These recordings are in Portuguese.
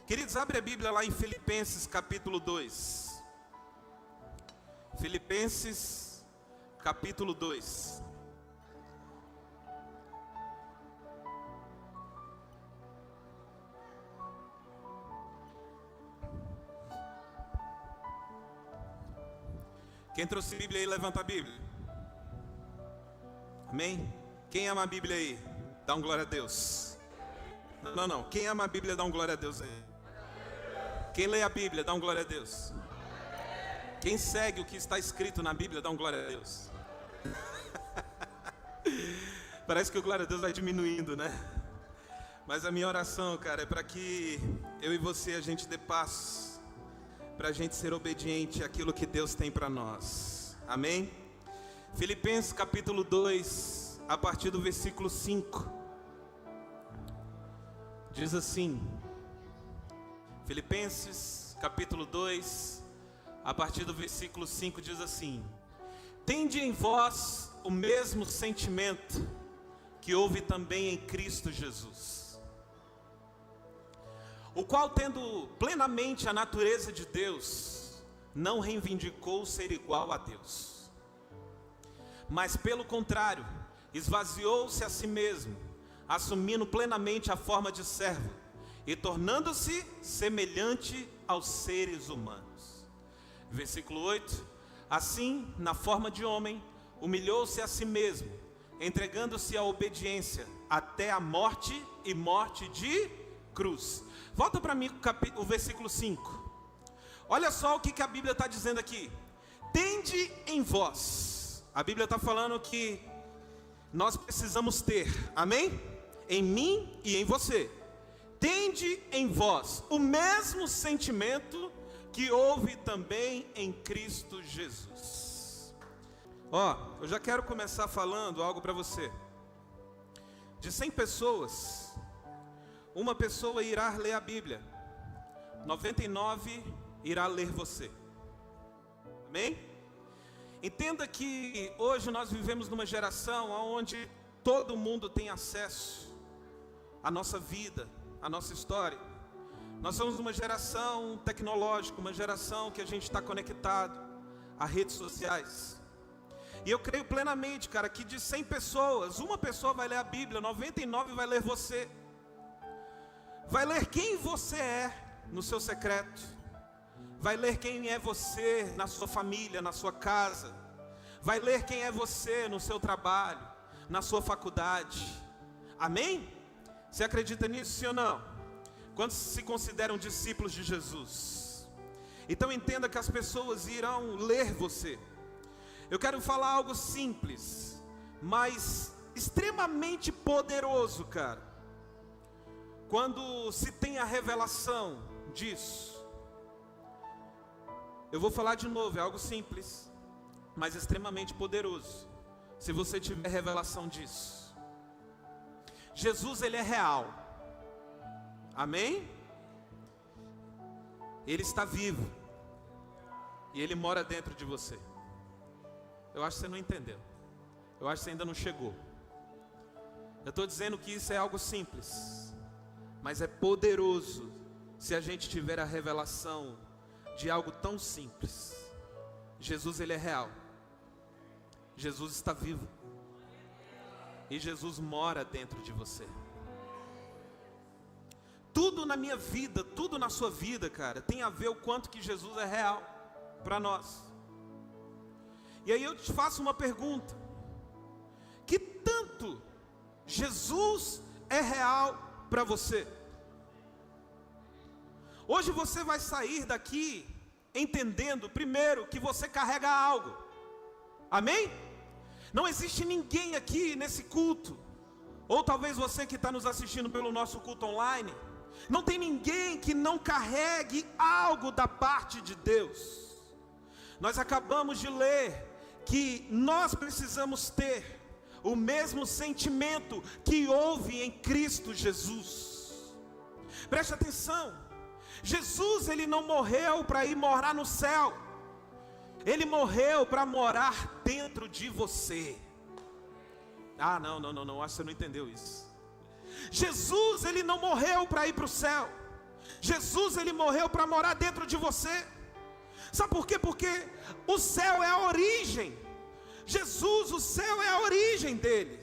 Queridos, abre a Bíblia lá em Filipenses capítulo 2. Filipenses capítulo 2. Quem trouxe a Bíblia aí, levanta a Bíblia. Amém? Quem ama a Bíblia aí? Dá um glória a Deus. Não. Quem ama a Bíblia, dá um glória a Deus aí. Quem lê a Bíblia, dá um glória a Deus. Quem segue o que está escrito na Bíblia, dá um glória a Deus. Parece que o glória a Deus vai diminuindo, né? Mas a minha oração, cara, é para que eu e você, a gente dê passos, para a gente ser obediente àquilo que Deus tem para nós. Amém? Filipenses capítulo 2, a partir do versículo 5. Diz assim, Filipenses capítulo 2, a partir do versículo 5 diz assim: tende em vós o mesmo sentimento que houve também em Cristo Jesus, o qual, tendo plenamente a natureza de Deus, não reivindicou ser igual a Deus, mas pelo contrário, esvaziou-se a si mesmo, assumindo plenamente a forma de servo e tornando-se semelhante aos seres humanos. Versículo 8: assim, na forma de homem, humilhou-se a si mesmo, entregando-se à obediência até a morte e morte de cruz. Volta para mim o versículo 5. Olha só o que a Bíblia está dizendo aqui. Tende em vós. A Bíblia está falando que nós precisamos ter, amém? Em mim e em você. Tende em vós o mesmo sentimento que houve também em Cristo Jesus. Eu já quero começar falando algo para você. De 100 pessoas, uma pessoa irá ler a Bíblia, 99 irá ler você. Amém? Entenda que hoje nós vivemos numa geração onde todo mundo tem acesso à nossa vida, à nossa história. Nós somos uma geração tecnológica, uma geração que a gente está conectado a redes sociais. E eu creio plenamente, cara, que de 100 pessoas, uma pessoa vai ler a Bíblia, 99 vai ler você. Vai ler quem você é no seu secreto. Vai ler quem é você na sua família, na sua casa. Vai ler quem é você no seu trabalho, na sua faculdade. Amém? Você acredita nisso, sim ou não? Quantos se consideram discípulos de Jesus? Então entenda que as pessoas irão ler você. Eu quero falar algo simples, mas extremamente poderoso, cara. Quando se tem a revelação disso, eu vou falar de novo, é algo simples, mas extremamente poderoso. Se você tiver revelação disso, Jesus, ele é real. Amém? Ele está vivo e ele mora dentro de você. Eu acho que você não entendeu. Eu acho que você ainda não chegou. Eu estou dizendo que isso é algo simples, mas é poderoso se a gente tiver a revelação de algo tão simples. Jesus, ele é real. Jesus está vivo. E Jesus mora dentro de você. Tudo na minha vida, tudo na sua vida, cara, tem a ver o quanto que Jesus é real para nós. E aí eu te faço uma pergunta: que tanto Jesus é real para você? Hoje você vai sair daqui entendendo, primeiro, que você carrega algo. Amém? Não existe ninguém aqui nesse culto, ou talvez você que está nos assistindo pelo nosso culto online, não tem ninguém que não carregue algo da parte de Deus. Nós acabamos de ler que nós precisamos ter o mesmo sentimento que houve em Cristo Jesus. Preste atenção. Jesus, ele não morreu para ir morar no céu. Ele morreu para morar dentro de você. Não, acho que você não entendeu isso. Jesus, ele não morreu para ir para o céu. Jesus, ele morreu para morar dentro de você. Sabe por quê? Porque o céu é a origem. Jesus, o céu é a origem dele.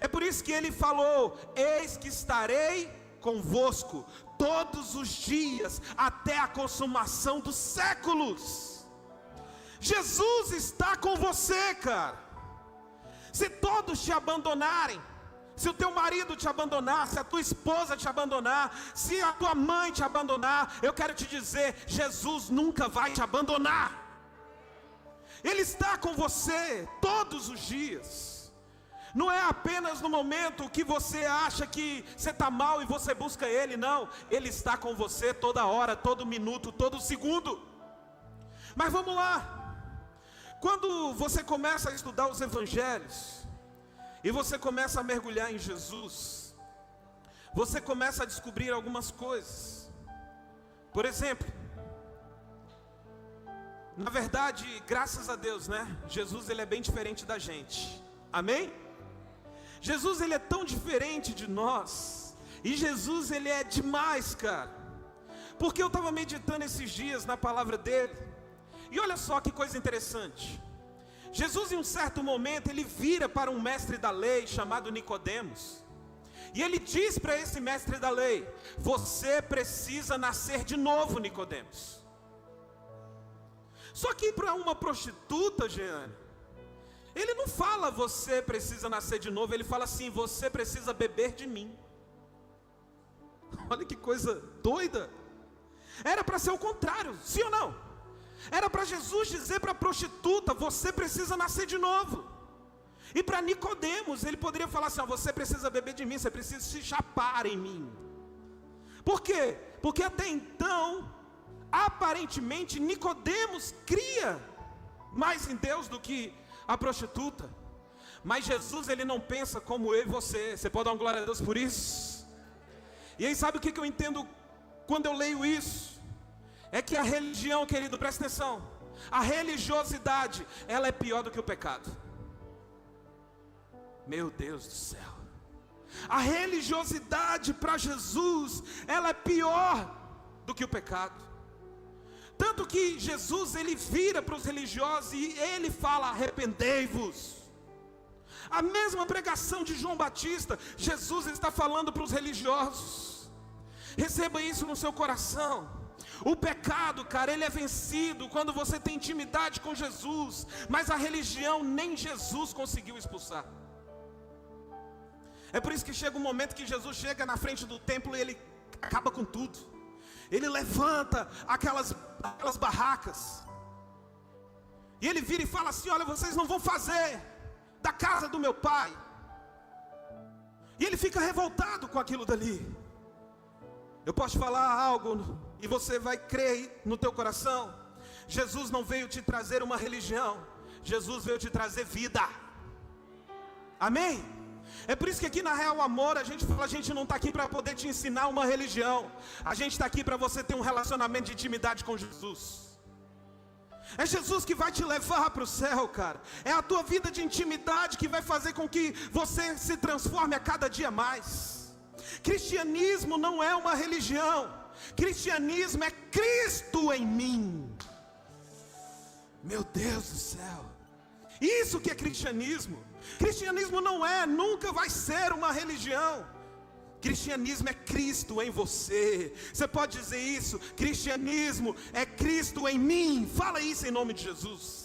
É por isso que ele falou: eis que estarei convosco todos os dias, até a consumação dos séculos. Jesus está com você, cara. Se todos te abandonarem, se o teu marido te abandonar, se a tua esposa te abandonar, se a tua mãe te abandonar, eu quero te dizer, Jesus nunca vai te abandonar. Ele está com você todos os dias. Não é apenas no momento que você acha que você está mal e você busca Ele, não. Ele está com você toda hora, todo minuto, todo segundo. Mas vamos lá. Quando você começa a estudar os evangelhos, e você começa a mergulhar em Jesus, você começa a descobrir algumas coisas. Por exemplo, na verdade, graças a Deus, né? Jesus, ele é bem diferente da gente. Amém? Jesus, ele é tão diferente de nós. E Jesus, ele é demais, cara. Porque eu estava meditando esses dias na palavra dele. E olha só que coisa interessante. Jesus, em um certo momento, ele vira para um mestre da lei chamado Nicodemos. E ele diz para esse mestre da lei: você precisa nascer de novo, Nicodemos. Só que para uma prostituta, Jeane, ele não fala você precisa nascer de novo. Ele fala assim: você precisa beber de mim. Olha que coisa doida. Era para ser o contrário, sim ou não? Era para Jesus dizer para a prostituta: você precisa nascer de novo. E para Nicodemos, ele poderia falar assim: você precisa beber de mim, você precisa se chapar em mim. Por quê? Porque até então, aparentemente, Nicodemos cria mais em Deus do que a prostituta. Mas Jesus, ele não pensa como eu e você. Você pode dar uma glória a Deus por isso? E aí sabe o que eu entendo quando eu leio isso? É que a religião, querido, presta atenção, a religiosidade, ela é pior do que o pecado. Meu Deus do céu. A religiosidade para Jesus, ela é pior do que o pecado. Tanto que Jesus, ele vira para os religiosos e ele fala: arrependei-vos. A mesma pregação de João Batista, Jesus está falando para os religiosos. Receba isso no seu coração. O pecado, cara, ele é vencido quando você tem intimidade com Jesus. Mas a religião nem Jesus conseguiu expulsar. É por isso que chega um momento que Jesus chega na frente do templo e ele acaba com tudo. Ele levanta aquelas barracas. E ele vira e fala assim: olha, vocês não vão fazer da casa do meu pai. E ele fica revoltado com aquilo dali. Eu posso falar algo e você vai crer no teu coração. Jesus não veio te trazer uma religião. Jesus veio te trazer vida. Amém? É por isso que aqui na Real Amor a gente fala: a gente não está aqui para poder te ensinar uma religião. A gente está aqui para você ter um relacionamento de intimidade com Jesus. É Jesus que vai te levar para o céu, cara. É a tua vida de intimidade que vai fazer com que você se transforme a cada dia mais. Cristianismo não é uma religião. Cristianismo é Cristo em mim. Meu Deus do céu. Isso que é cristianismo. Cristianismo não é, nunca vai ser uma religião. Cristianismo é Cristo em você. Você pode dizer isso? Cristianismo é Cristo em mim. Fala isso em nome de Jesus.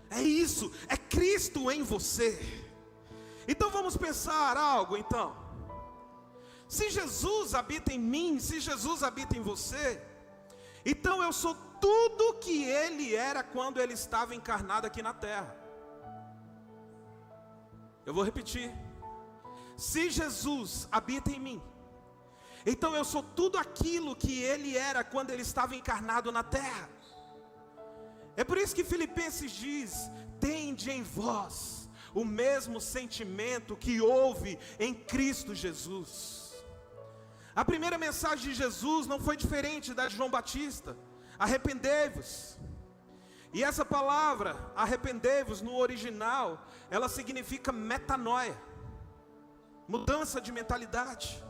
É isso, é Cristo em você. Então vamos pensar algo então. Se Jesus habita em mim, se Jesus habita em você, então eu sou tudo que Ele era quando Ele estava encarnado aqui na terra. Eu vou repetir. Se Jesus habita em mim, então eu sou tudo aquilo que Ele era quando Ele estava encarnado na terra. É por isso que Filipenses diz: tende em vós o mesmo sentimento que houve em Cristo Jesus. A primeira mensagem de Jesus não foi diferente da de João Batista: arrependei-vos. E essa palavra, arrependei-vos, no original, ela significa metanoia, mudança de mentalidade.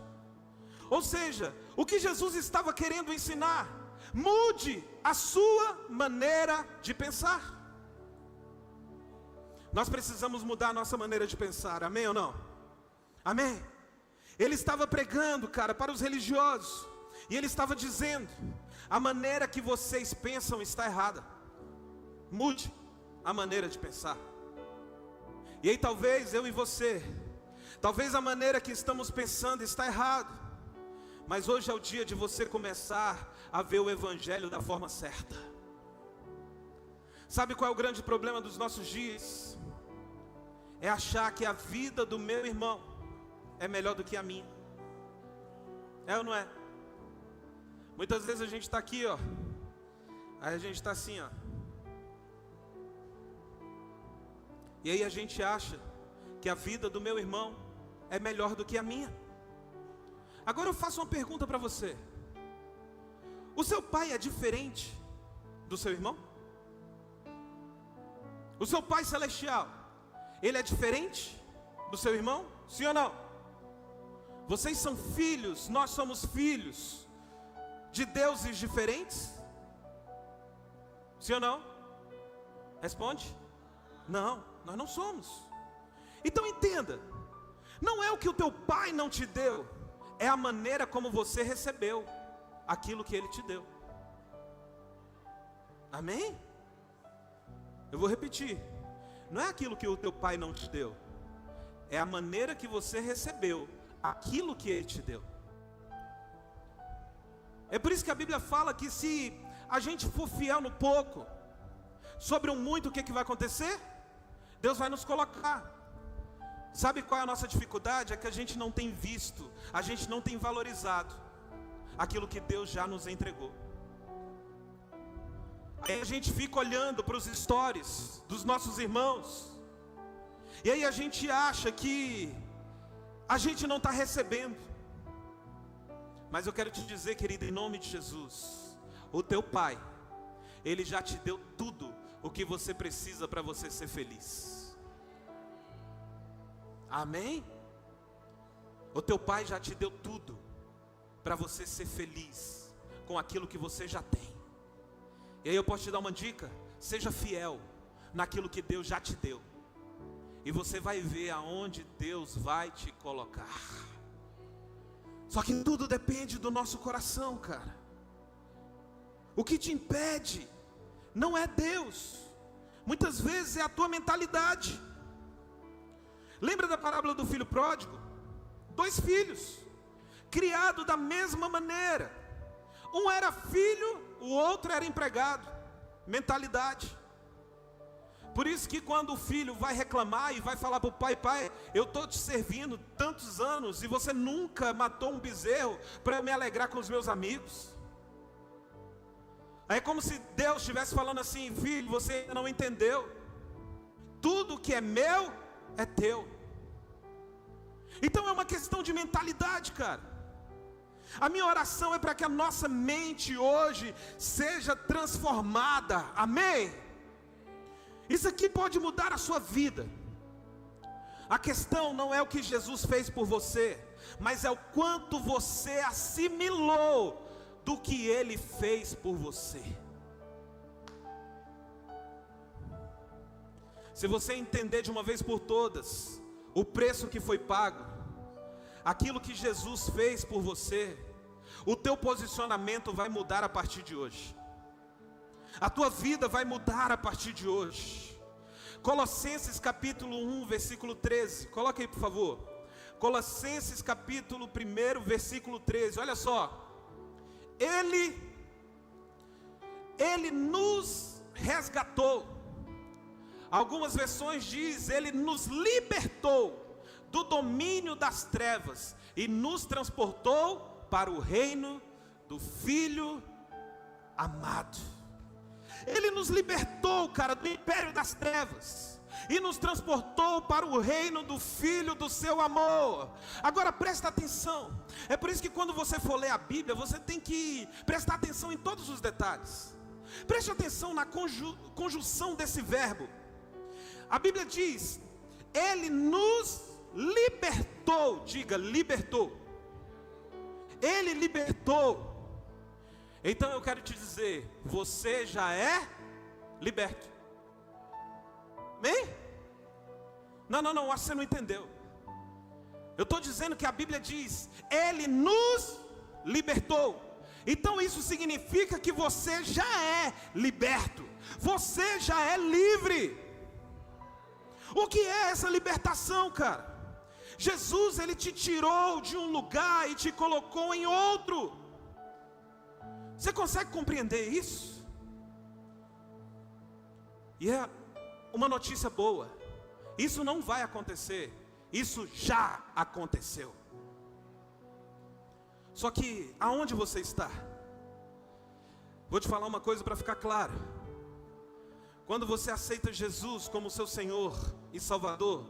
Ou seja, o que Jesus estava querendo ensinar: mude a sua maneira de pensar. Nós precisamos mudar a nossa maneira de pensar, amém ou não? Amém? Ele estava pregando, cara, para os religiosos, e ele estava dizendo: a maneira que vocês pensam está errada. Mude a maneira de pensar. E aí talvez eu e você, talvez a maneira que estamos pensando está errado, mas hoje é o dia de você começar a ver o evangelho da forma certa. Sabe qual é o grande problema dos nossos dias? É achar que a vida do meu irmão é melhor do que a minha. É ou não é? Muitas vezes a gente está aqui, ó, aí a gente está assim, ó, e aí a gente acha que a vida do meu irmão é melhor do que a minha. Agora eu faço uma pergunta para você: o seu pai é diferente do seu irmão? O seu pai celestial, ele é diferente do seu irmão? Sim ou não? Vocês são filhos, nós somos filhos de deuses diferentes? Sim ou não? Responde. Não, nós não somos. Então entenda, não é o que o teu pai não te deu, é a maneira como você recebeu aquilo que ele te deu. Amém? Eu vou repetir, não é aquilo que o teu pai não te deu, é a maneira que você recebeu aquilo que ele te deu. É por isso que a Bíblia fala que se a gente for fiel no pouco, sobre o muito, o que vai acontecer? Deus vai nos colocar. Sabe qual é a nossa dificuldade? É que a gente não tem visto, a gente não tem valorizado aquilo que Deus já nos entregou. Aí a gente fica olhando para os stories dos nossos irmãos, e aí a gente acha que a gente não está recebendo. Mas eu quero te dizer, querido, em nome de Jesus, o teu pai, ele já te deu tudo o que você precisa para você ser feliz. Amém? O teu pai já te deu tudo para você ser feliz com aquilo que você já tem. E aí eu posso te dar uma dica: seja fiel naquilo que Deus já te deu, e você vai ver aonde Deus vai te colocar. Só que tudo depende do nosso coração, cara. O que te impede não é Deus, muitas vezes é a tua mentalidade. Lembra da parábola do filho pródigo? 2 filhos, criados da mesma maneira. Um era filho, o outro era empregado. Mentalidade. Por isso que quando o filho vai reclamar e vai falar para o pai: pai, eu estou te servindo tantos anos e você nunca matou um bezerro para eu me alegrar com os meus amigos. Aí é como se Deus estivesse falando assim: filho, você ainda não entendeu, tudo que é meu é teu. Então é uma questão de mentalidade, cara. A minha oração é para que a nossa mente hoje seja transformada, amém? Isso aqui pode mudar a sua vida. A questão não é o que Jesus fez por você, mas é o quanto você assimilou do que Ele fez por você. Se você entender de uma vez por todas o preço que foi pago, aquilo que Jesus fez por você, o teu posicionamento vai mudar a partir de hoje. A tua vida vai mudar a partir de hoje. Colossenses capítulo 1, versículo 13. Coloca aí, por favor. Colossenses capítulo 1, versículo 13. Olha só. Ele nos resgatou. Algumas versões diz: Ele nos libertou do domínio das trevas e nos transportou para o reino do Filho amado. Ele nos libertou, cara, do império das trevas e nos transportou para o reino do Filho do seu amor. Agora presta atenção. É por isso que quando você for ler a Bíblia, você tem que prestar atenção em todos os detalhes. Preste atenção na conjunção desse verbo. A Bíblia diz: Ele nos libertou. Diga, libertou. Ele libertou. Então eu quero te dizer, você já é liberto. Amém? Não, acho que você não entendeu. Eu estou dizendo que a Bíblia diz, Ele nos libertou. Então isso significa que você já é liberto. Você já é livre. O que é essa libertação, cara? Jesus, Ele te tirou de um lugar e te colocou em outro. Você consegue compreender isso? E é uma notícia boa. Isso não vai acontecer. Isso já aconteceu. Só que, aonde você está? Vou te falar uma coisa para ficar claro. Quando você aceita Jesus como seu Senhor e Salvador,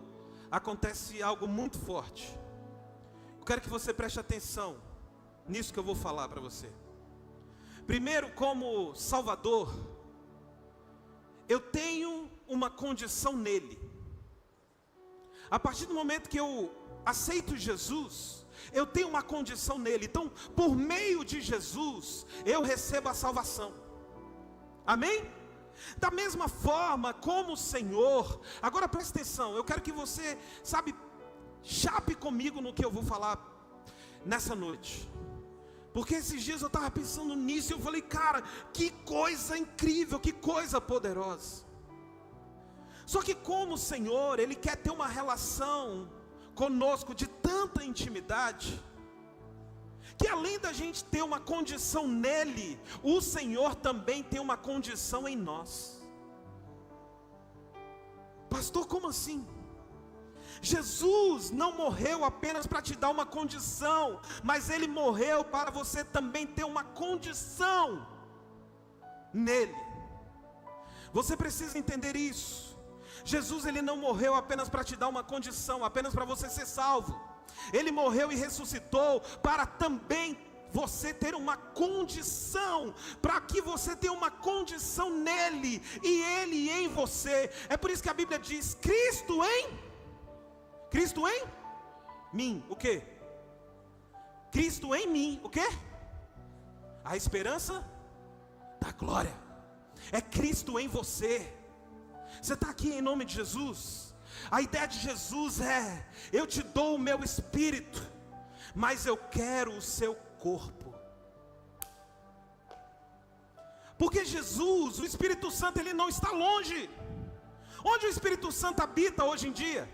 acontece algo muito forte. Eu quero que você preste atenção nisso que eu vou falar para você. Primeiro, como Salvador, eu tenho uma condição nele. A partir do momento que eu aceito Jesus, eu tenho uma condição nele. Então, por meio de Jesus, eu recebo a salvação. Amém? Da mesma forma como o Senhor, agora preste atenção, eu quero que você, chape comigo no que eu vou falar nessa noite. Porque esses dias eu estava pensando nisso e eu falei, cara, que coisa incrível, que coisa poderosa. Só que como o Senhor, Ele quer ter uma relação conosco de tanta intimidade, que além da gente ter uma condição nele, o Senhor também tem uma condição em nós. Pastor, como assim? Jesus não morreu apenas para te dar uma condição, mas Ele morreu para você também ter uma condição nele. Você precisa entender isso. Jesus, Ele não morreu apenas para te dar uma condição, apenas para você ser salvo. Ele morreu e ressuscitou para também você ter uma condição, para que você tenha uma condição nele e ele em você. É por isso que a Bíblia diz, Cristo em mim, o quê? Cristo em mim, o quê? A esperança da glória. É Cristo em você. Você está aqui em nome de Jesus. A ideia de Jesus é, eu te dou o meu espírito, mas eu quero o seu corpo. Porque Jesus, o Espírito Santo, Ele não está longe. Onde o Espírito Santo habita hoje em dia?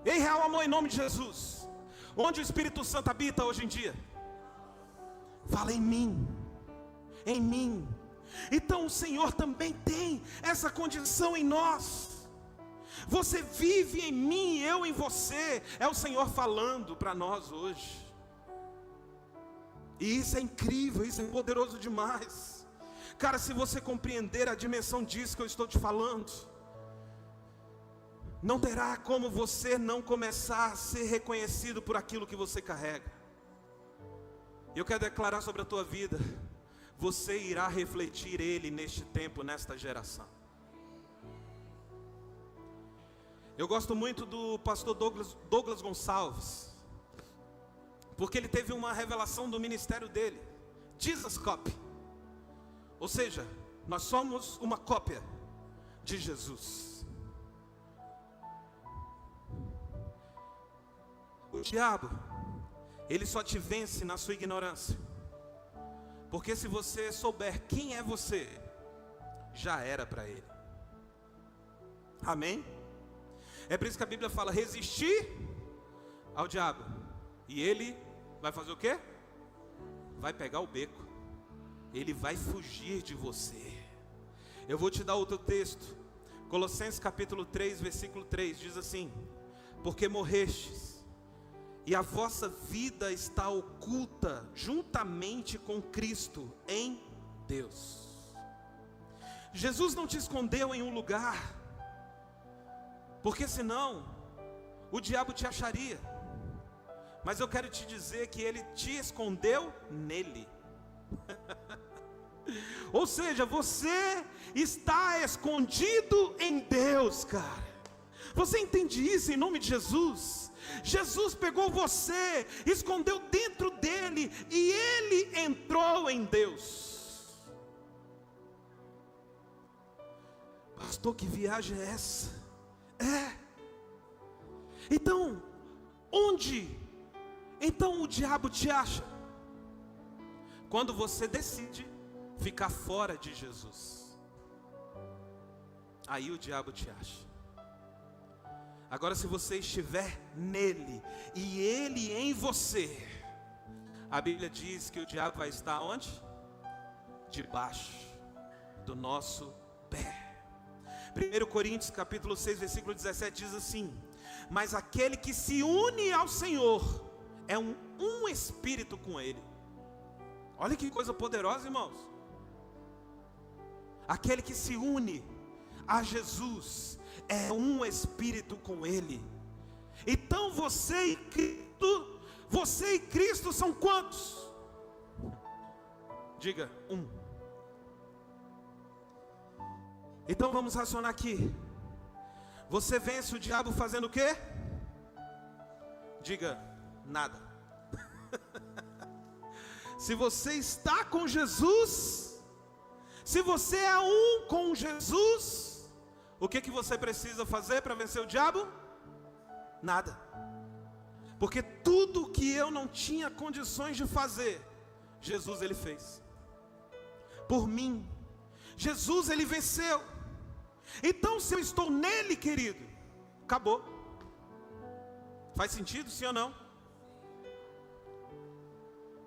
Ei, real amor, em nome de Jesus. Onde o Espírito Santo habita hoje em dia? Fala em mim. Em mim. Então o Senhor também tem essa condição em nós. Você vive em mim, eu em você. É o Senhor falando para nós hoje. E isso é incrível, isso é poderoso demais. Cara, se você compreender a dimensão disso que eu estou te falando, não terá como você não começar a ser reconhecido por aquilo que você carrega. Eu quero declarar sobre a tua vida, você irá refletir Ele neste tempo, nesta geração. Eu gosto muito do pastor Douglas Gonçalves, porque ele teve uma revelação do ministério dele, Jesus Copy. Ou seja, nós somos uma cópia de Jesus. O diabo, ele só te vence na sua ignorância. Porque se você souber quem é você, já era para ele. Amém? É por isso que a Bíblia fala, resistir ao diabo. E ele vai fazer o quê? Vai pegar o beco. Ele vai fugir de você. Eu vou te dar outro texto. Colossenses capítulo 3, versículo 3, diz assim: porque morrestes, e a vossa vida está oculta juntamente com Cristo em Deus. Jesus não te escondeu em um lugar, porque senão o diabo te acharia. Mas eu quero te dizer que Ele te escondeu nele. Ou seja, você está escondido em Deus, cara. Você entende isso em nome de Jesus? Jesus pegou você, escondeu dentro dele. nele e ele entrou em Deus. Pastor, que viagem é essa? Então, onde então o diabo te acha? Quando você decide ficar fora de Jesus, aí o diabo te acha. Agora, se você estiver nele e ele em você, a Bíblia diz que o diabo vai estar onde? Debaixo do nosso pé. 1 Coríntios capítulo 6, versículo 17 diz assim: mas aquele que se une ao Senhor é um espírito com ele. Olha que coisa poderosa, irmãos. Aquele que se une a Jesus é um espírito com ele. Então você e Cristo são quantos? Diga, um. Então vamos racionar aqui. Você vence o diabo fazendo o quê? Diga, nada. Se você está com Jesus, se você é um com Jesus, o que você precisa fazer para vencer o diabo? Nada. Porque tudo que eu não tinha condições de fazer, Jesus ele fez. Por mim. Jesus ele venceu. Então se eu estou nele, querido, acabou. Faz sentido, sim ou não?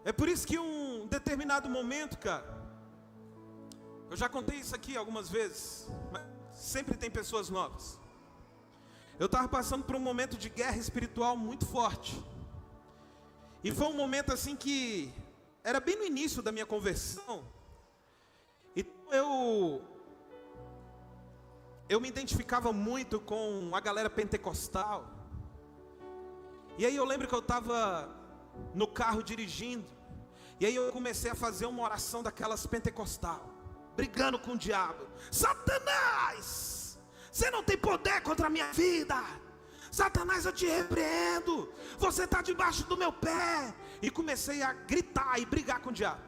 É por isso que em um determinado momento, cara, eu já contei isso aqui algumas vezes, mas sempre tem pessoas novas. Eu estava passando por um momento de guerra espiritual muito forte. E foi um momento assim que era bem no início da minha conversão. E eu me identificava muito com a galera pentecostal. E aí eu lembro que eu estava no carro dirigindo. E aí eu comecei a fazer uma oração daquelas pentecostal, brigando com o diabo. Satanás, você não tem poder contra a minha vida. Satanás, eu te repreendo. Você está debaixo do meu pé. E comecei a gritar e brigar com o diabo.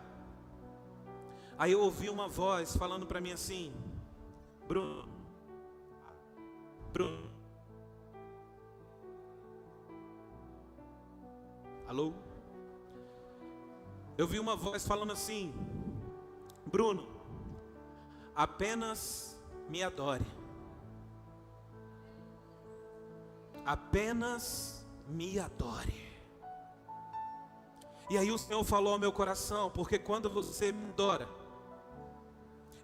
Aí eu ouvi uma voz falando para mim assim: Bruno. Alô? Eu vi uma voz falando assim: Bruno, apenas me adore. Apenas me adore. E aí o Senhor falou ao meu coração: porque quando você me adora,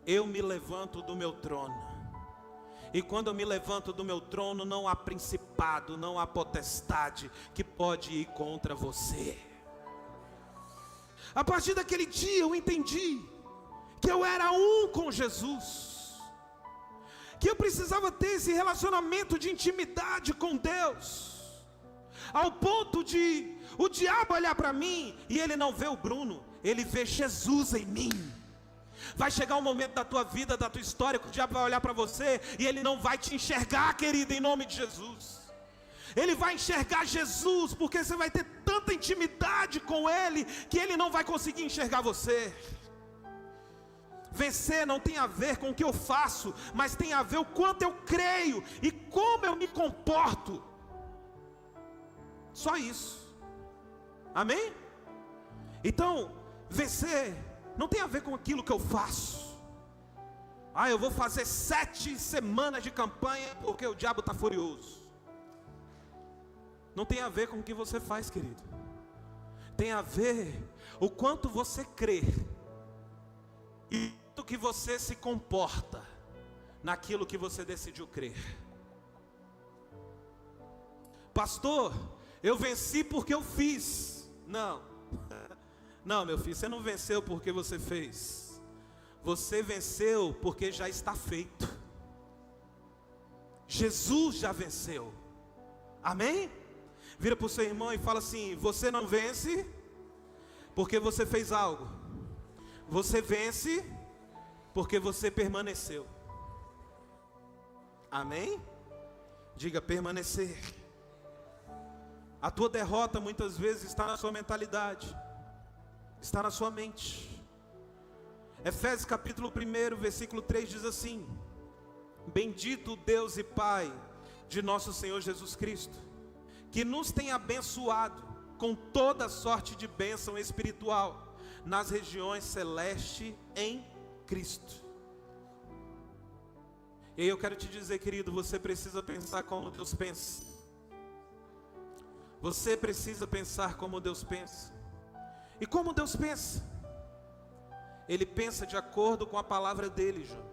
eu me levanto do meu trono. E quando eu me levanto do meu trono, não há principado, não há potestade que pode ir contra você. A partir daquele dia eu entendi que eu era um com Jesus, que eu precisava ter esse relacionamento de intimidade com Deus, ao ponto de o diabo olhar para mim e ele não vê o Bruno, ele vê Jesus em mim. Vai chegar um momento da tua vida, da tua história, que o diabo vai olhar para você e ele não vai te enxergar, querido, em nome de Jesus. Ele vai enxergar Jesus, porque você vai ter tanta intimidade com ele, que ele não vai conseguir enxergar você. Vencer não tem a ver com o que eu faço, mas tem a ver o quanto eu creio e como eu me comporto. Só isso. Amém? Então, vencer não tem a ver com aquilo que eu faço. Eu vou fazer 7 semanas de campanha porque o diabo está furioso. Não tem a ver com o que você faz, querido. Tem a ver o quanto você crê e o que você se comporta naquilo que você decidiu crer. Pastor, eu venci porque eu fiz. Não, meu filho, você não venceu porque você fez. Você venceu porque já está feito. Jesus já venceu. Amém? Vira para o seu irmão e fala assim: você não vence porque você fez algo. Você vence porque você permaneceu. Amém? Diga permanecer. A tua derrota muitas vezes está na sua mentalidade. está na sua mente. Efésios capítulo 1, versículo 3 diz assim: bendito Deus e Pai de nosso Senhor Jesus Cristo, que nos tem abençoado com toda sorte de bênção espiritual nas regiões celestes em Cristo. E eu quero te dizer, querido, você precisa pensar como Deus pensa. Você precisa pensar como Deus pensa. E como Deus pensa? Ele pensa de acordo com a palavra dele, João.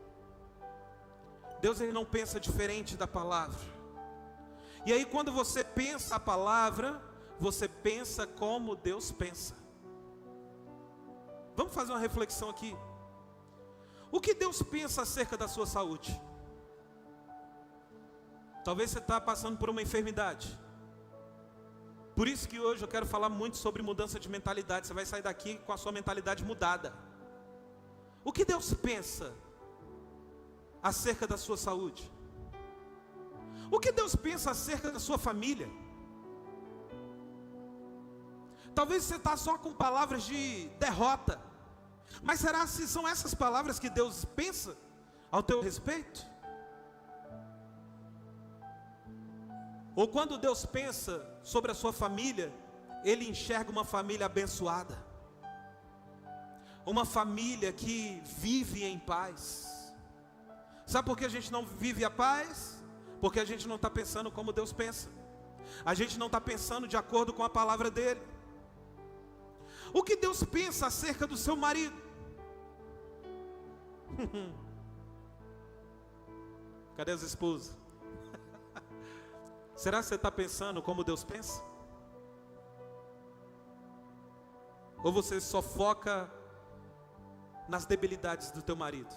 Deus, ele não pensa diferente da palavra. E aí quando você pensa a palavra, você pensa como Deus pensa. Vamos fazer uma reflexão aqui. O que Deus pensa acerca da sua saúde? Talvez você está passando por uma enfermidade. Por isso que hoje eu quero falar muito sobre mudança de mentalidade. Você vai sair daqui com a sua mentalidade mudada. O que Deus pensa acerca da sua saúde? O que Deus pensa acerca da sua família? Talvez você está só com palavras de derrota. Mas será se são essas palavras que Deus pensa ao teu respeito? Ou quando Deus pensa sobre a sua família, Ele enxerga uma família abençoada, uma família que vive em paz. Sabe por que a gente não vive a paz? Porque a gente não está pensando como Deus pensa. A gente não está pensando de acordo com a palavra dEle. O que Deus pensa acerca do seu marido? Cadê as esposas? Será que você está pensando como Deus pensa? Ou você só foca nas debilidades do teu marido?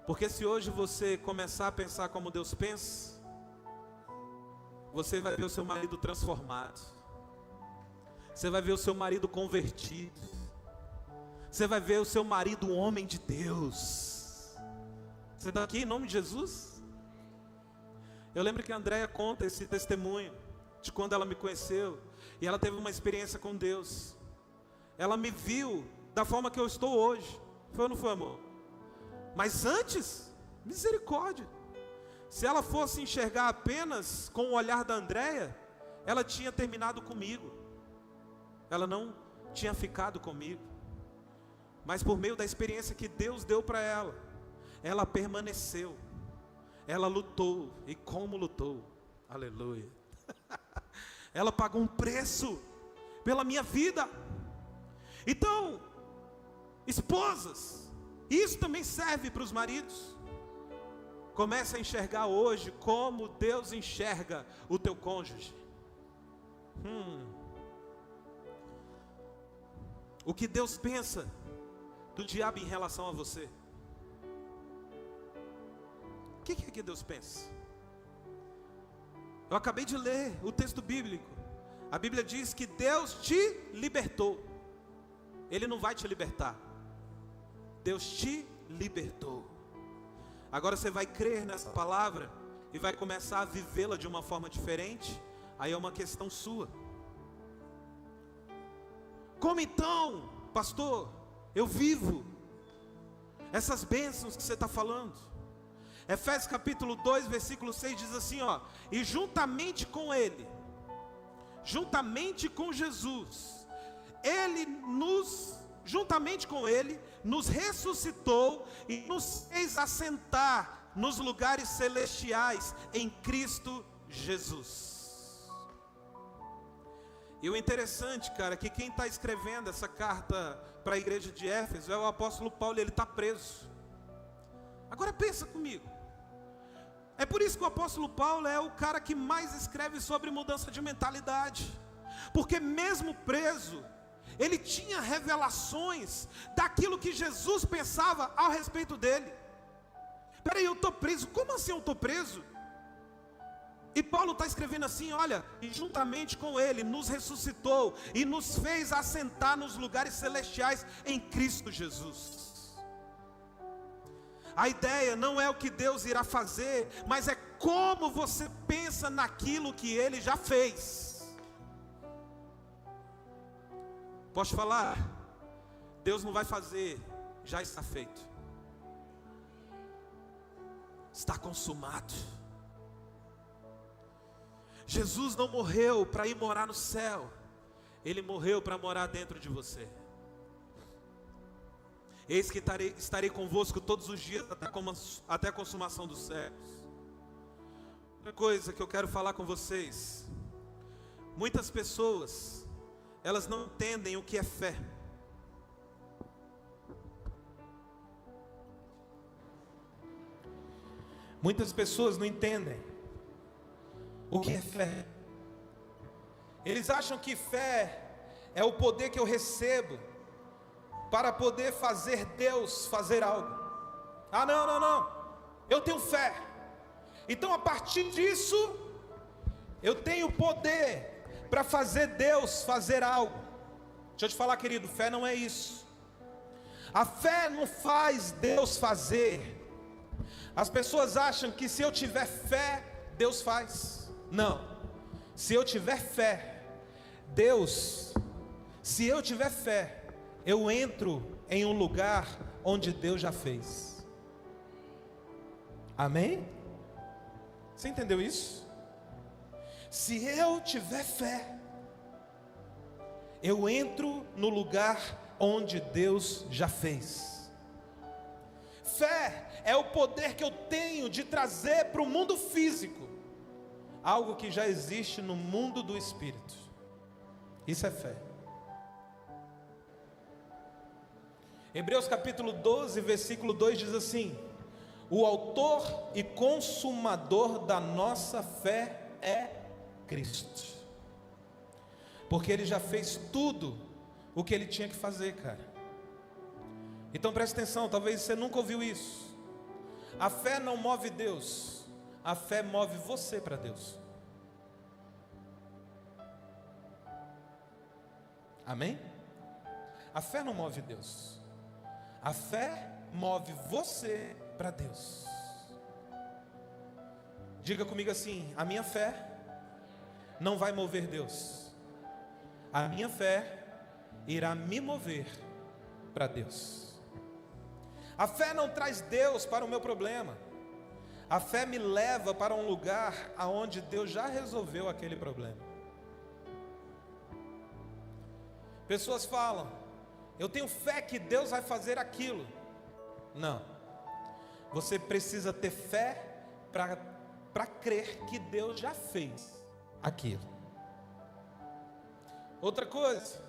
Porque se hoje você começar a pensar como Deus pensa, você vai ver o seu marido transformado. Você vai ver o seu marido convertido. Você vai ver o seu marido um homem de Deus. Você está aqui em nome de Jesus? Eu lembro que a Andréia conta esse testemunho de quando ela me conheceu e ela teve uma experiência com Deus. Ela me viu da forma que eu estou hoje. Foi ou não foi, amor? Mas antes, misericórdia. Se ela fosse enxergar apenas com o olhar da Andréia, ela tinha terminado comigo. Ela não tinha ficado comigo. Mas por meio da experiência que Deus deu para ela, ela permaneceu. Ela lutou, e como lutou, aleluia. Ela pagou um preço pela minha vida. Então, esposas, isso também serve para os maridos. Comece a enxergar hoje como Deus enxerga o teu cônjuge. O que Deus pensa do diabo em relação a você? O que é que Deus pensa? Eu acabei de ler o texto bíblico. A Bíblia diz que Deus te libertou. Ele não vai te libertar. Deus te libertou. Agora você vai crer nessa palavra e vai começar a vivê-la de uma forma diferente. Aí é uma questão sua. Como então, pastor, eu vivo essas bênçãos que você está falando? Efésios capítulo 2, versículo 6 diz assim, ó: e juntamente com Ele, juntamente com Jesus, juntamente com Ele, nos ressuscitou e nos fez assentar nos lugares celestiais em Cristo Jesus. E o interessante, cara, é que quem está escrevendo essa carta para a igreja de Éfeso é o apóstolo Paulo, e ele está preso. Agora pensa comigo. É por isso que o apóstolo Paulo é o cara que mais escreve sobre mudança de mentalidade. Porque mesmo preso, ele tinha revelações daquilo que Jesus pensava ao respeito dele. Peraí, eu estou preso, como assim eu estou preso? E Paulo está escrevendo assim, olha, e juntamente com Ele nos ressuscitou e nos fez assentar nos lugares celestiais em Cristo Jesus. A ideia não é o que Deus irá fazer, mas é como você pensa naquilo que Ele já fez. Posso falar? Deus não vai fazer, já está feito. Está consumado. Jesus não morreu para ir morar no céu. Ele morreu para morar dentro de você. Eis que estarei convosco todos os dias até a consumação dos séculos. Outra coisa que eu quero falar com vocês. Muitas pessoas, elas não entendem o que é fé. Muitas pessoas não entendem o que é fé. Eles acham que fé é o poder que eu recebo para poder fazer Deus fazer algo. Ah, não. Eu tenho fé. Então, a partir disso, eu tenho poder para fazer Deus fazer algo. Deixa eu te falar, querido, fé não é isso. A fé não faz Deus fazer. As pessoas acham que se eu tiver fé, Deus faz. Não. Se eu tiver fé, se eu tiver fé, eu entro em um lugar onde Deus já fez. Amém? Você entendeu isso? Se eu tiver fé, eu entro no lugar onde Deus já fez. Fé é o poder que eu tenho de trazer para o mundo físico algo que já existe no mundo do espírito. Isso é fé. Hebreus capítulo 12, versículo 2 diz assim: o autor e consumador da nossa fé é Cristo. Porque Ele já fez tudo o que Ele tinha que fazer, cara. Então preste atenção, talvez você nunca ouviu isso. A fé não move Deus, a fé move você para Deus. Amém? A fé não move Deus, a fé move você para Deus. Diga comigo assim: a minha fé não vai mover Deus, a minha fé irá me mover para Deus. A fé não traz Deus para o meu problema, a fé me leva para um lugar aonde Deus já resolveu aquele problema. Pessoas falam: eu tenho fé que Deus vai fazer aquilo. Não, você precisa ter fé para crer que Deus já fez aquilo. Outra coisa,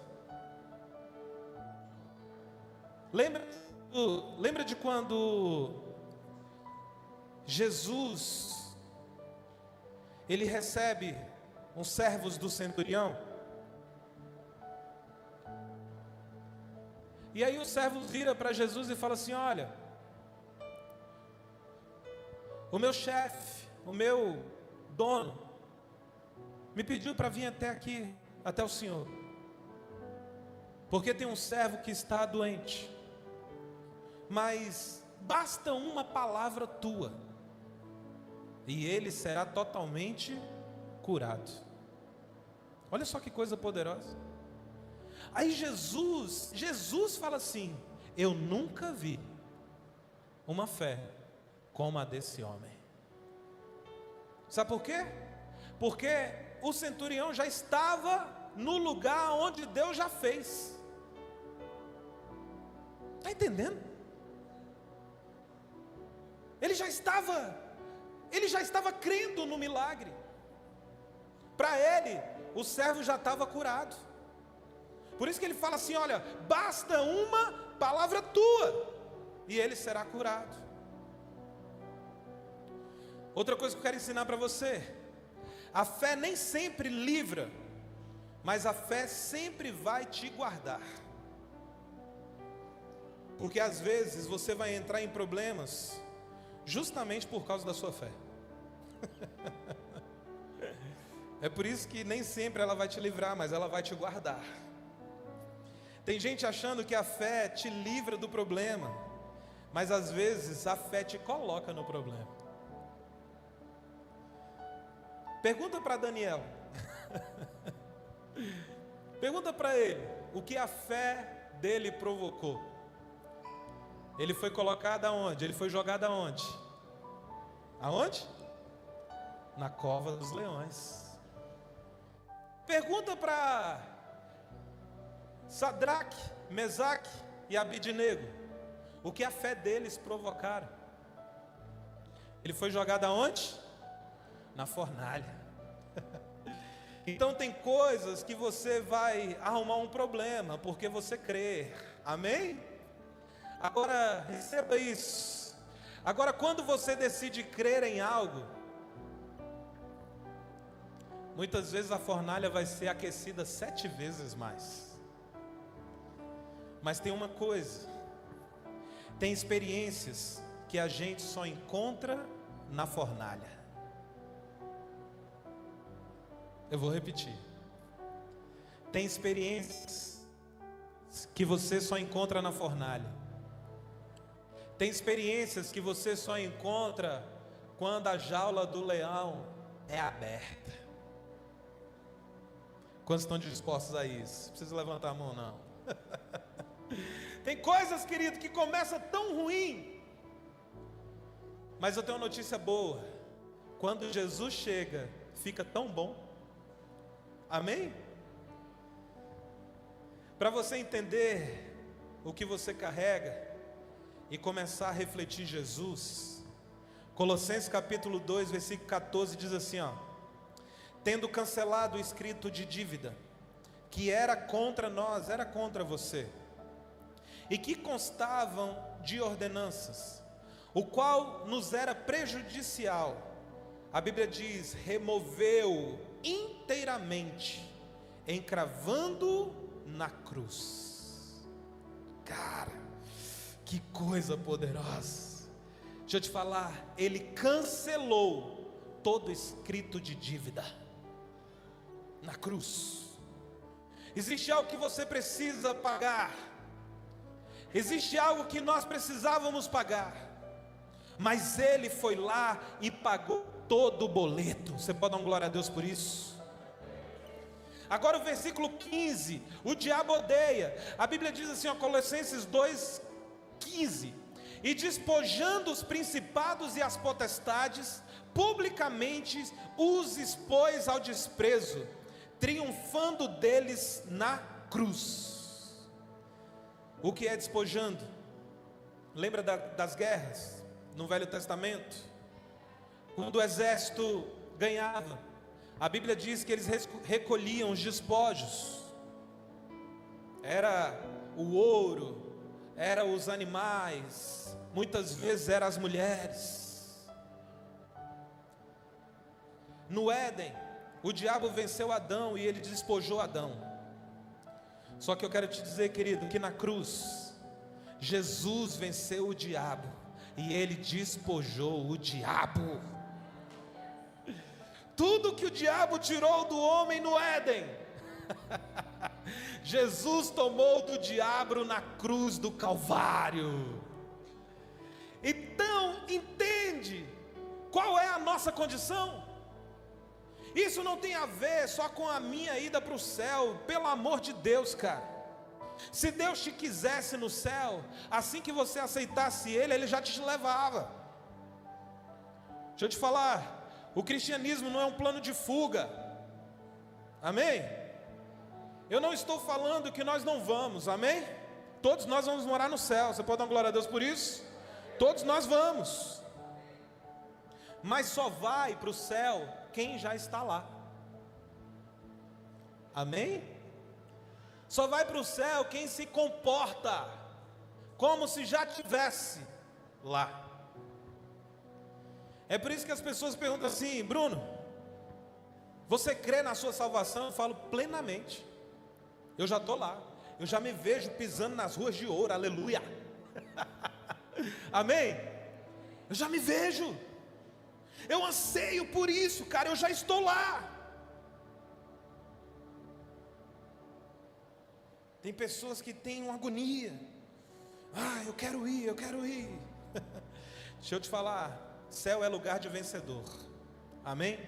lembra de quando Jesus, ele recebe uns servos do centurião? E aí os servos viram para Jesus e falam assim: olha, o meu chefe, o meu dono, me pediu para vir até aqui, até o Senhor, porque tem um servo que está doente, mas basta uma palavra tua, e ele será totalmente curado. Olha só que coisa poderosa. Aí Jesus fala assim: eu nunca vi uma fé como a desse homem. Sabe por quê? Porque o centurião já estava no lugar onde Deus já fez. Está entendendo? Ele já estava crendo no milagre. Para ele, o servo já estava curado. Por isso que ele fala assim: olha, basta uma palavra tua e ele será curado. Outra coisa que eu quero ensinar para você: a fé nem sempre livra, mas a fé sempre vai te guardar. Porque às vezes você vai entrar em problemas justamente por causa da sua fé. É por isso que nem sempre ela vai te livrar, mas ela vai te guardar. Tem gente achando que a fé te livra do problema, mas às vezes a fé te coloca no problema. Pergunta para Daniel. Pergunta para ele: o que a fé dele provocou. Ele foi colocado aonde? Ele foi jogado aonde? Aonde? Na cova dos leões. Pergunta para Sadraque, Mesaque e Abidnego, o que a fé deles provocaram. Ele foi jogado aonde? Na fornalha. Então tem coisas que você vai arrumar um problema porque você crê. Amém? Agora receba isso. Agora quando você decide crer em algo, muitas vezes a fornalha vai ser aquecida 7 vezes mais. Mas tem uma coisa, tem experiências que a gente só encontra na fornalha. Eu vou repetir. Tem experiências que você só encontra na fornalha. Tem experiências que você só encontra quando a jaula do leão é aberta. Quantos estão dispostos a isso? Não precisa levantar a mão não. Tem coisas, querido, que começam tão ruim. Mas eu tenho uma notícia boa. Quando Jesus chega, fica tão bom. Amém? Para você entender o que você carrega e começar a refletir Jesus, Colossenses capítulo 2, versículo 14 diz assim, ó: tendo cancelado o escrito de dívida, que era contra nós, era contra você, e que constavam de ordenanças, o qual nos era prejudicial, a Bíblia diz, removeu inteiramente, encravando na cruz. Cara, que coisa poderosa. Deixa eu te falar, ele cancelou todo escrito de dívida na cruz. Existe algo que você precisa pagar, existe algo que nós precisávamos pagar, mas ele foi lá e pagou todo o boleto. Você pode dar uma glória a Deus por isso? Agora o versículo 15, o diabo odeia. A Bíblia diz assim, ó, Colossenses 2:15: e despojando os principados e as potestades, publicamente os expôs ao desprezo, triunfando deles na cruz. O que é despojando? Lembra das guerras no Velho Testamento? Quando o exército ganhava, a Bíblia diz que eles recolhiam os despojos. Era o ouro, era os animais, muitas vezes eram as mulheres. No Éden, o diabo venceu Adão e ele despojou Adão. Só que eu quero te dizer, querido, que na cruz, Jesus venceu o diabo e ele despojou o diabo. Tudo que o diabo tirou do homem no Éden, Jesus tomou do diabo na cruz do Calvário. Então, entende qual é a nossa condição? Isso não tem a ver só com a minha ida para o céu, pelo amor de Deus, cara. Se Deus te quisesse no céu, assim que você aceitasse Ele já te levava. Deixa eu te falar, o cristianismo não é um plano de fuga. Amém? Eu não estou falando que nós não vamos, amém? Todos nós vamos morar no céu. Você pode dar uma glória a Deus por isso? Todos nós vamos. Mas só vai para o céu quem já está lá. Amém? Só vai para o céu quem se comporta como se já estivesse lá. É por isso que as pessoas perguntam assim: Bruno, você crê na sua salvação? Eu falo plenamente. Eu já estou lá. Eu já me vejo pisando nas ruas de ouro, aleluia. Amém? Eu já me vejo. Eu anseio por isso, cara, eu já estou lá. Tem pessoas que têm uma agonia. Eu quero ir, eu quero ir. Deixa eu te falar, céu é lugar de vencedor. Amém?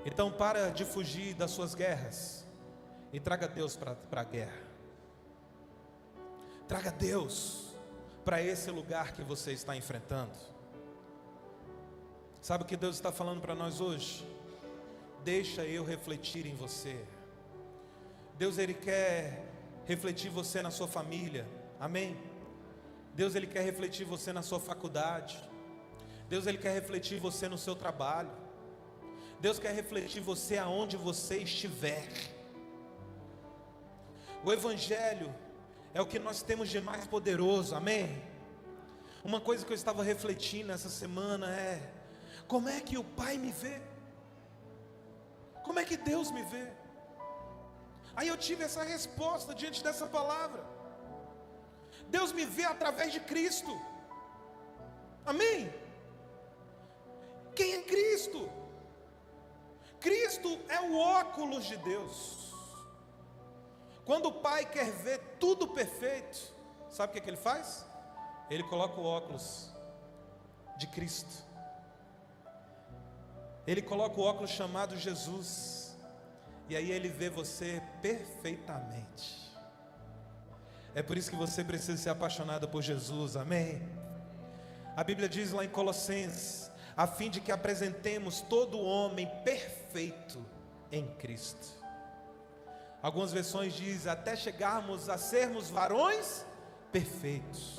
Então para de fugir das suas guerras e traga Deus para a guerra. Traga Deus para esse lugar que você está enfrentando. Sabe o que Deus está falando para nós hoje? Deixa eu refletir em você. Deus, Ele quer refletir você na sua família, amém? Deus, Ele quer refletir você na sua faculdade. Deus, Ele quer refletir você no seu trabalho. Deus quer refletir você aonde você estiver. O Evangelho é o que nós temos de mais poderoso, amém? Uma coisa que eu estava refletindo essa semana é: como é que o Pai me vê? Como é que Deus me vê? Aí eu tive essa resposta diante dessa palavra. Deus me vê através de Cristo, amém? Quem é Cristo? Cristo é o óculos de Deus. Quando o Pai quer ver tudo perfeito, sabe o que Ele faz? Ele coloca o óculos de Cristo. Ele coloca o óculos chamado Jesus, e aí Ele vê você perfeitamente. É por isso que você precisa ser apaixonado por Jesus, amém? A Bíblia diz lá em Colossenses, a fim de que apresentemos todo homem perfeito em Cristo. Algumas versões dizem, até chegarmos a sermos varões perfeitos.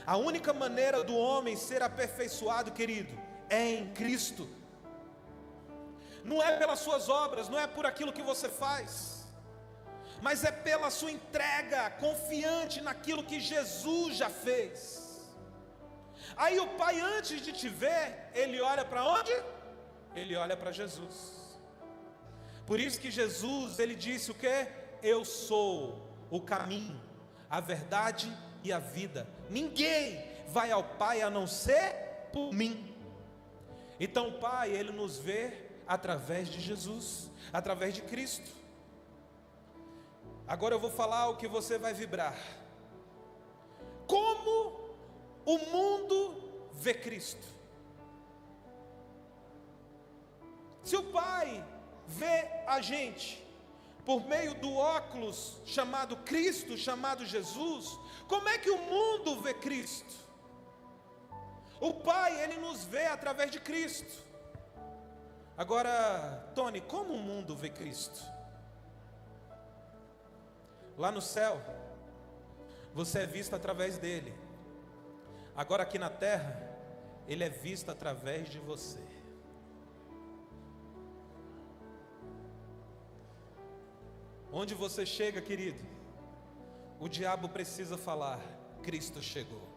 A única maneira do homem ser aperfeiçoado, querido, é em Cristo. Não é pelas suas obras, não é por aquilo que você faz, mas é pela sua entrega confiante naquilo que Jesus já fez. Aí o Pai, antes de te ver, Ele olha para onde? Ele olha para Jesus. Por isso que Jesus, Ele disse o quê? Eu sou o caminho, a verdade e a vida. Ninguém vai ao Pai a não ser por mim. Então o Pai, Ele nos vê através de Jesus, através de Cristo. Agora eu vou falar o que você vai vibrar. Como o mundo vê Cristo? Se o Pai vê a gente por meio do óculos chamado Cristo, chamado Jesus, como é que o mundo vê Cristo? O Pai, Ele nos vê através de Cristo. Agora, Tony, como o mundo vê Cristo? Lá no céu, você é visto através dele. Agora aqui na terra, ele é visto através de você. Onde você chega, querido, o diabo precisa falar, Cristo chegou.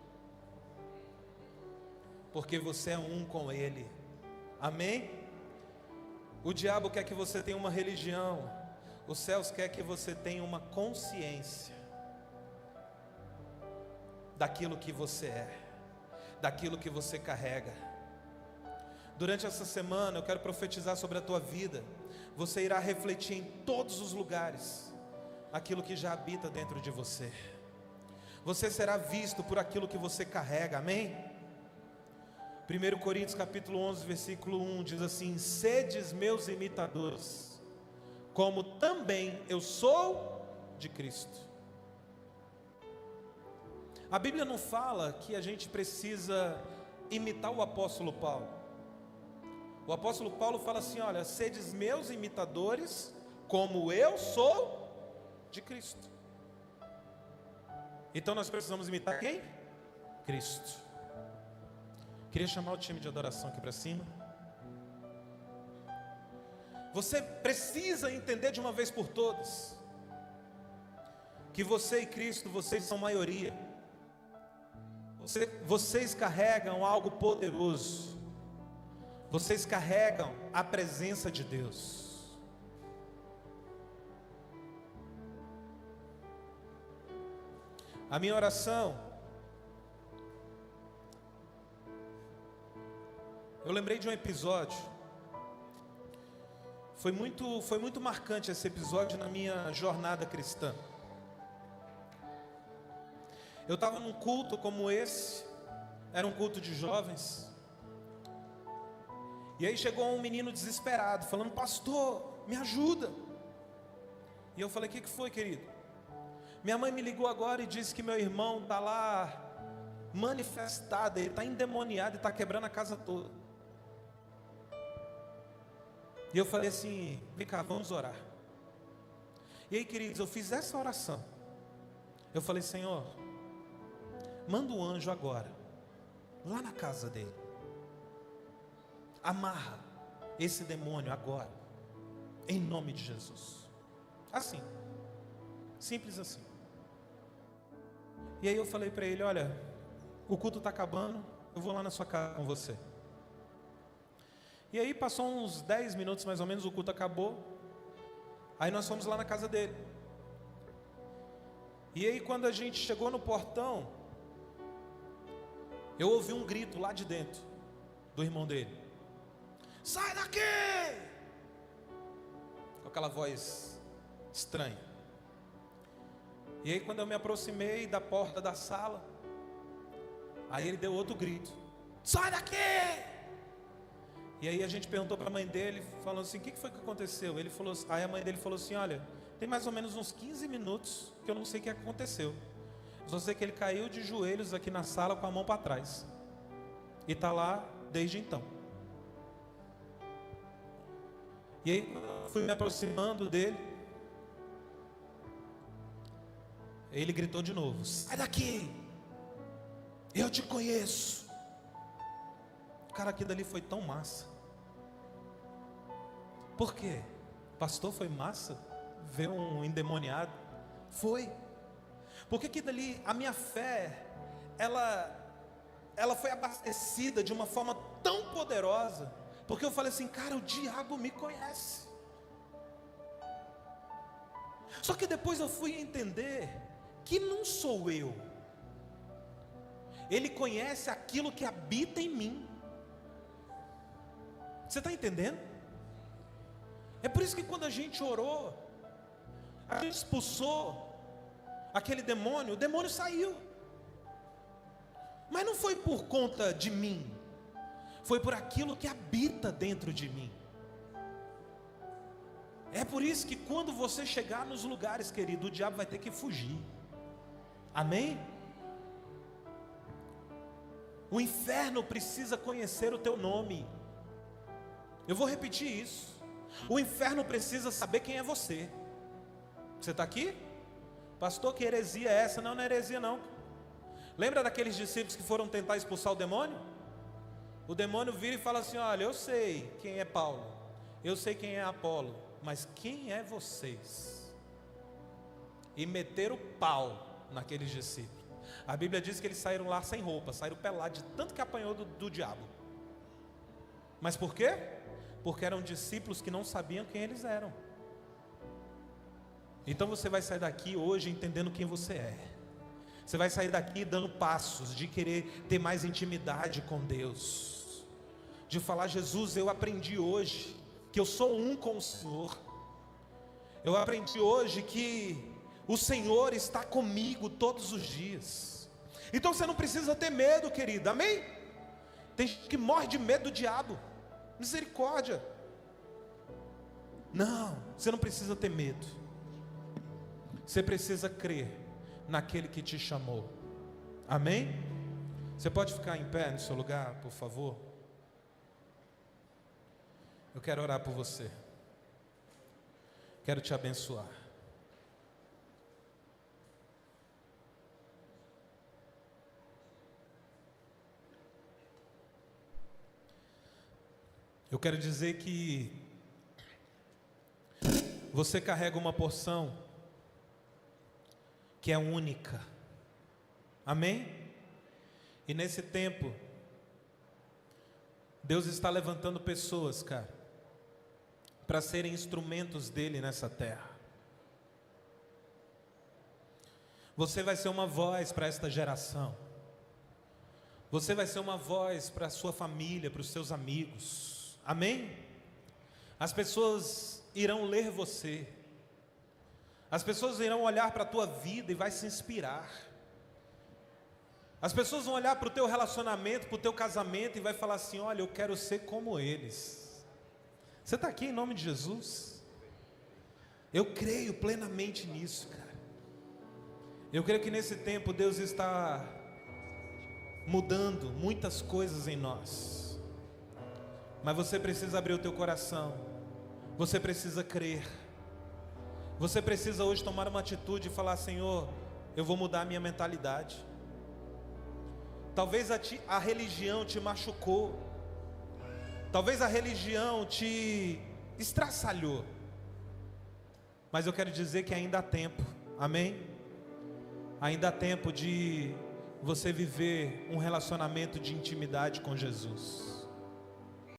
Porque você é um com ele, amém? O diabo quer que você tenha uma religião, os céus quer que você tenha uma consciência daquilo que você é, daquilo que você carrega. Durante essa semana eu quero profetizar sobre a tua vida. Você irá refletir em todos os lugares aquilo que já habita dentro de você. Você será visto por aquilo que você carrega, amém? 1 Coríntios capítulo 11, versículo 1 diz assim: sedes meus imitadores, como também eu sou de Cristo. A Bíblia não fala que a gente precisa imitar o apóstolo Paulo. O apóstolo Paulo fala assim: olha, sedes meus imitadores, como eu sou de Cristo. Então nós precisamos imitar quem? Cristo. Queria chamar o time de adoração aqui para cima. Você precisa entender de uma vez por todas que você e Cristo, vocês são maioria. Vocês carregam algo poderoso. Vocês carregam a presença de Deus. A minha oração, eu lembrei de um episódio. Foi muito marcante esse episódio na minha jornada cristã. Eu estava num culto como esse, era um culto de jovens. E aí chegou um menino desesperado, falando: pastor, me ajuda. E eu falei: o que foi, querido? Minha mãe me ligou agora e disse que meu irmão está lá manifestado, ele está endemoniado e está quebrando a casa toda. E eu falei assim: vem cá, vamos orar. E aí, queridos, eu fiz essa oração. Eu falei: Senhor, manda um anjo agora, lá na casa dele. Amarra esse demônio agora, em nome de Jesus. Assim, simples assim. E aí eu falei para ele: olha, o culto está acabando, eu vou lá na sua casa com você. E aí passou uns 10 minutos mais ou menos, o culto acabou. Aí nós fomos lá na casa dele. E aí quando a gente chegou no portão, eu ouvi um grito lá de dentro do irmão dele: sai daqui! Com aquela voz estranha. E aí quando eu me aproximei da porta da sala, aí ele deu outro grito: sai daqui! E aí a gente perguntou para a mãe dele, falando assim: o que foi que aconteceu? Ele falou, aí a mãe dele falou assim: olha, tem mais ou menos uns 15 minutos que eu não sei o que aconteceu. Só sei que ele caiu de joelhos aqui na sala com a mão para trás. E está lá desde então. E aí fui me aproximando dele. Ele gritou de novo: sai daqui, eu te conheço. Cara, aquilo dali foi tão massa. Por quê? Pastor, foi massa ver um endemoniado? Foi. Porque aquilo dali, a minha fé, ela foi abastecida de uma forma tão poderosa. Porque eu falei assim: cara, o diabo me conhece. Só que depois eu fui entender que não sou eu. Ele conhece aquilo que habita em mim. Você está entendendo? É por isso que quando a gente orou, a gente expulsou aquele demônio, o demônio saiu. Mas não foi por conta de mim, foi por aquilo que habita dentro de mim. É por isso que quando você chegar nos lugares, querido, o diabo vai ter que fugir. Amém? O inferno precisa conhecer o teu nome. Eu vou repetir isso. O inferno precisa saber quem é você. Você está aqui? Pastor, que heresia é essa? Não, não é heresia não. Lembra daqueles discípulos que foram tentar expulsar o demônio? O demônio vira e fala assim: olha, eu sei quem é Paulo, eu sei quem é Apolo, mas quem é vocês? E meteram o pau naqueles discípulos. A Bíblia diz que eles saíram lá sem roupa, saíram pelados de tanto que apanhou do diabo. Mas por quê? Porque eram discípulos que não sabiam quem eles eram. Então você vai sair daqui hoje entendendo quem você é. Você vai sair daqui dando passos de querer ter mais intimidade com Deus, de falar: Jesus, eu aprendi hoje que eu sou um com o Senhor. Eu aprendi hoje que o Senhor está comigo todos os dias. Então você não precisa ter medo, querido, amém? Tem gente que morre de medo do diabo. Misericórdia. Não, você não precisa ter medo. Você precisa crer naquele que te chamou. Amém? Você pode ficar em pé no seu lugar, por favor? Eu quero orar por você. Quero te abençoar. Eu quero dizer que você carrega uma porção que é única. Amém? E nesse tempo, Deus está levantando pessoas, cara, para serem instrumentos dele nessa terra. Você vai ser uma voz para esta geração. Você vai ser uma voz para a sua família, para os seus amigos. Amém? As pessoas irão ler você. As pessoas irão olhar para a tua vida e vai se inspirar. As pessoas vão olhar para o teu relacionamento, para o teu casamento e vai falar assim: olha, eu quero ser como eles. Você está aqui em nome de Jesus? Eu creio plenamente nisso, cara. Eu creio que nesse tempo Deus está mudando muitas coisas em nós. Mas você precisa abrir o teu coração. Você precisa crer. Você precisa hoje tomar uma atitude e falar: Senhor, eu vou mudar a minha mentalidade. Talvez a religião te machucou. Talvez a religião te estraçalhou. Mas eu quero dizer que ainda há tempo. Amém? Ainda há tempo de você viver um relacionamento de intimidade com Jesus.